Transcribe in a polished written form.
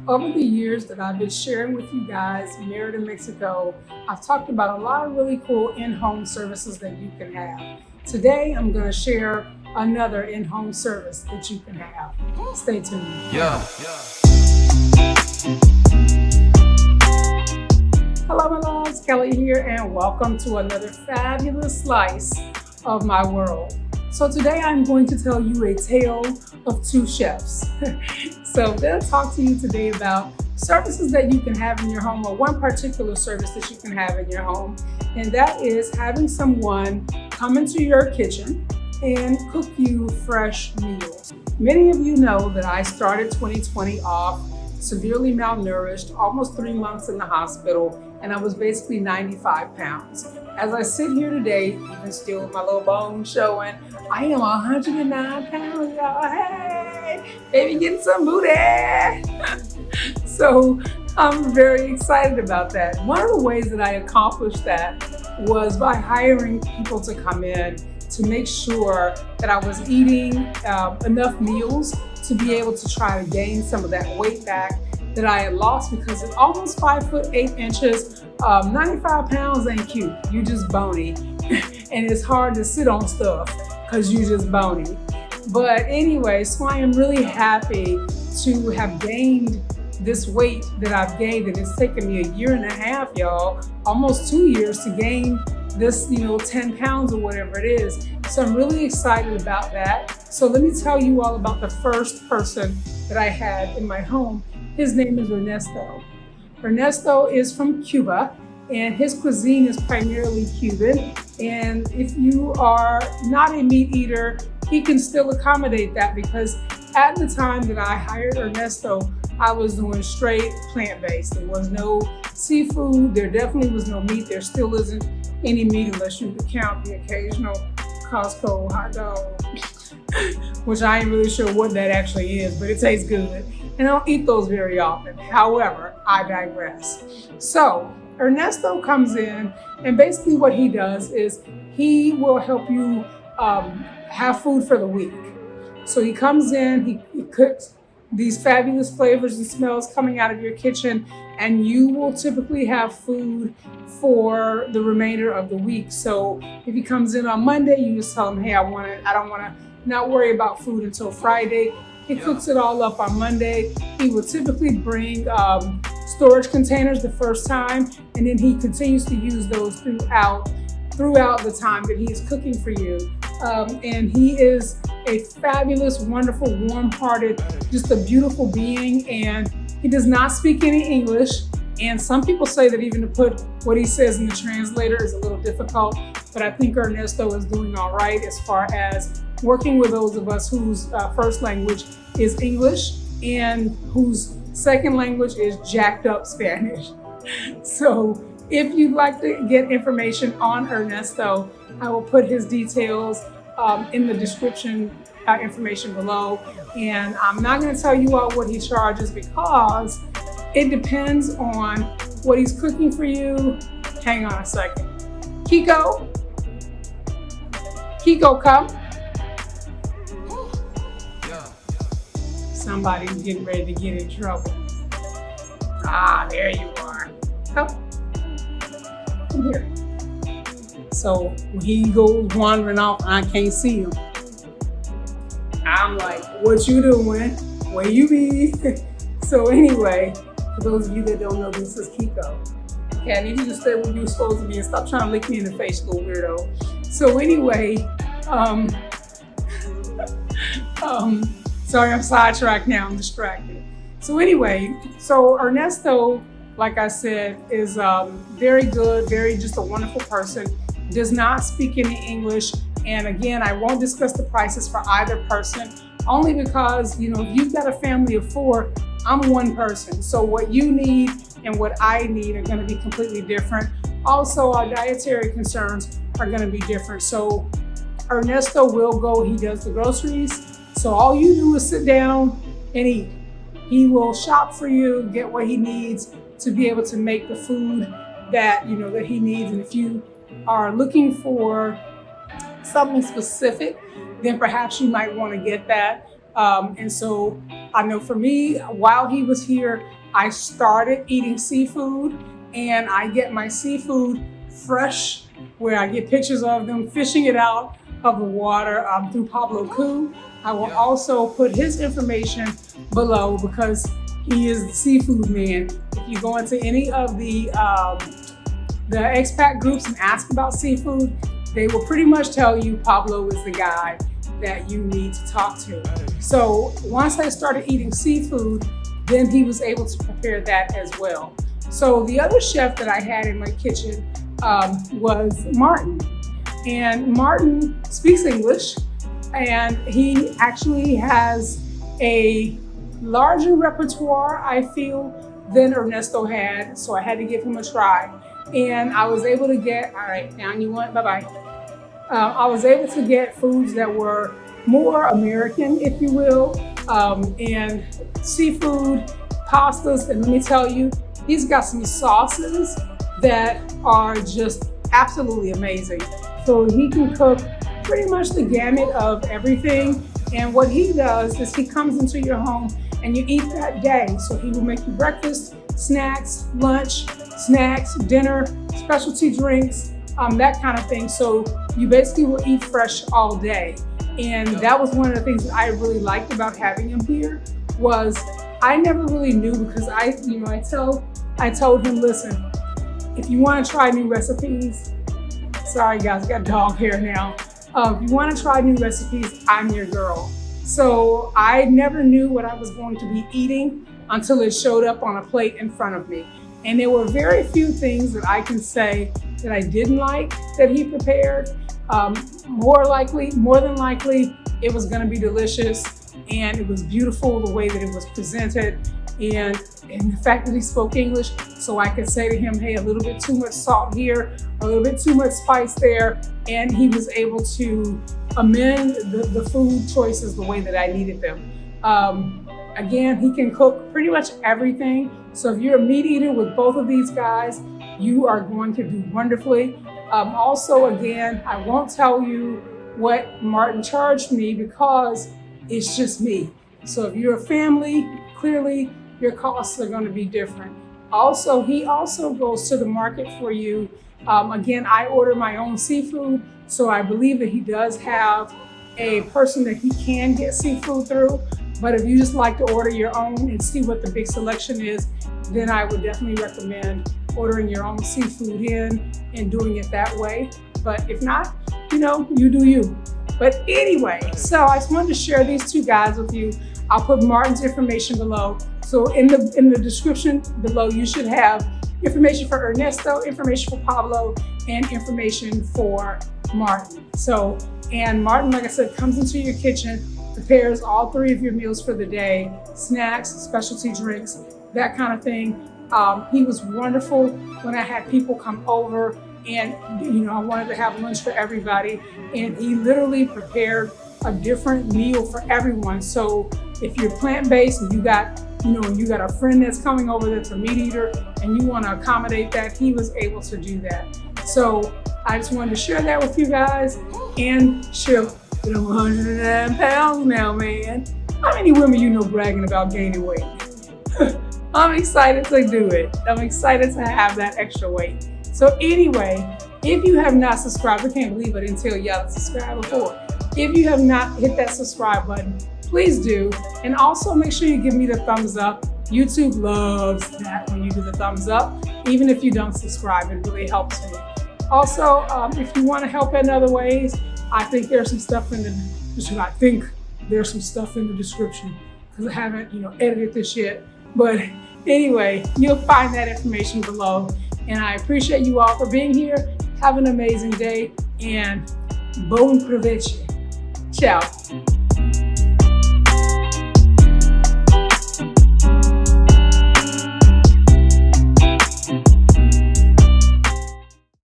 Over the years that I've been sharing with you guys Merida, Mexico, I've talked about a lot of really cool in-home services that you can have. Today, I'm going to share another in-home service that you can have. Stay tuned. Hello, my loves. Kellie here, and welcome to another fabulous slice of my world. So today I'm going to tell you a tale of two chefs. So I'm going to talk to you today about services that you can have in your home, or one particular service that you can have in your home, and that is having someone come into your kitchen and cook you fresh meals. Many of you know that I started 2020 off severely malnourished, almost 3 months in the hospital, and I was basically 95 pounds. As I sit here today, even still with my little bones showing, I am 109 pounds, y'all. Hey, baby, getting some booty. So I'm very excited about that. One of the ways that I accomplished that was by hiring people to come in to make sure that I was eating enough meals to be able to try to gain some of that weight back that I had lost, because at almost 5'8", 95 pounds ain't cute. You just bony. And it's hard to sit on stuff because you just bony. But anyway, so I am really happy to have gained this weight that I've gained, and it's taken me 1.5 years, y'all, almost 2 years to gain this, 10 pounds or whatever it is. So I'm really excited about that. So let me tell you all about the first person that I had in my home. His name is Ernesto. Ernesto is from Cuba, and his cuisine is primarily Cuban. And if you are not a meat eater, he can still accommodate that, because at the time that I hired Ernesto, I was doing straight plant-based. There was no seafood. There definitely was no meat. There still isn't any meat unless you count the occasional Costco hot dog, which I ain't really sure what that actually is, but it tastes good. And I don't eat those very often. However, I digress. So Ernesto comes in, and basically what he does is he will help you have food for the week. So he comes in, he cooks these fabulous flavors and smells coming out of your kitchen, and you will typically have food for the remainder of the week. So if he comes in on Monday, you just tell him, hey, I don't want to not worry about food until Friday. He cooks it all up on Monday. He will typically bring storage containers the first time, and then he continues to use those throughout the time that he is cooking for you. And he is a fabulous, wonderful, warm-hearted, just a beautiful being, and he does not speak any English. And some people say that even to put what he says in the translator is a little difficult, but I think Ernesto is doing all right as far as working with those of us whose first language is English and whose second language is jacked up Spanish. So if you'd like to get information on Ernesto, I will put his details in the description information below. And I'm not going to tell you all what he charges, because it depends on what he's cooking for you. Hang on a second. Kiko, come. Somebody's getting ready to get in trouble. Ah, there you are. Come here. So when he goes wandering off and I can't see him, I'm like, what you doing? Where you be? So anyway, for those of you that don't know, this is Kiko. Okay, I need you to stay where you're supposed to be and stop trying to lick me in the face, little weirdo. So anyway, sorry, I'm sidetracked now, I'm distracted. So anyway, so Ernesto, like I said, is very good, very just a wonderful person, does not speak any English. And again, I won't discuss the prices for either person, only because, if you've got a family of 4, I'm one person. So what you need and what I need are going to be completely different. Also, our dietary concerns are going to be different. So Ernesto will go, he does the groceries. So all you do is sit down and eat. He will shop for you, get what he needs to be able to make the food that, that he needs. And if you are looking for something specific, then perhaps you might want to get that. And so I know for me, while he was here, I started eating seafood, and I get my seafood fresh, where I get pictures of them fishing it out of the water through Pablo Ku. I will also put his information below because he is the seafood man. If you go into any of the expat groups and ask about seafood, they will pretty much tell you Pablo is the guy that you need to talk to. So once I started eating seafood, then he was able to prepare that as well. So the other chef that I had in my kitchen was Martin. And Martin speaks English, and he actually has a larger repertoire, I feel, than Ernesto had. So I had to give him a try. And I was able to get, all right, down you went, bye-bye. I was able to get foods that were more American, if you will, and seafood, pastas, and let me tell you, he's got some sauces that are just absolutely amazing. So he can cook pretty much the gamut of everything. And what he does is he comes into your home and you eat that day. So he will make you breakfast, snacks, lunch, snacks, dinner, specialty drinks, that kind of thing. So you basically will eat fresh all day. And that was one of the things that I really liked about having him here, was I never really knew, because I told him, listen, if you want to try new recipes, sorry guys, I got dog hair now. If you want to try new recipes, I'm your girl. So I never knew what I was going to be eating until it showed up on a plate in front of me. And there were very few things that I can say that I didn't like that he prepared. More than likely, it was going to be delicious, and it was beautiful the way that it was presented, and the fact that he spoke English, so I could say to him, hey, a little bit too much salt here, a little bit too much spice there, and he was able to amend the food choices the way that I needed them. Again, he can cook pretty much everything. So if you're a meat eater with both of these guys, you are going to do wonderfully. Also, again, I won't tell you what Martin charged me because it's just me. So if you're a family, clearly your costs are going to be different. Also, he also goes to the market for you. Again, I order my own seafood, so I believe that he does have a person that he can get seafood through. But if you just like to order your own and see what the big selection is, then I would definitely recommend ordering your own seafood in and doing it that way. But if not, you do you. But anyway, so I just wanted to share these two guys with you. I'll put Martin's information below. So in the description below, you should have information for Ernesto, information for Pablo, and information for Martin. So, and Martin, like I said, comes into your kitchen, prepares all three of your meals for the day, snacks, specialty drinks, that kind of thing. He was wonderful when I had people come over and, I wanted to have lunch for everybody. And he literally prepared a different meal for everyone. So if you're plant-based and you got a friend that's coming over that's a meat eater and you want to accommodate that, he was able to do that. So I just wanted to share that with you guys and share that I'm 109 pounds now, man. How many women bragging about gaining weight? I'm excited to do it. I'm excited to have that extra weight. So anyway, if you have not subscribed, I can't believe I didn't tell y'all to subscribe before. If you have not hit that subscribe button, please do. And also make sure you give me the thumbs up. YouTube loves that when you do the thumbs up. Even if you don't subscribe, it really helps me. Also, if you want to help in other ways, I think there's some stuff in the description because I haven't, edited this yet. But anyway, you'll find that information below. And I appreciate you all for being here. Have an amazing day and bon proveche. Ciao.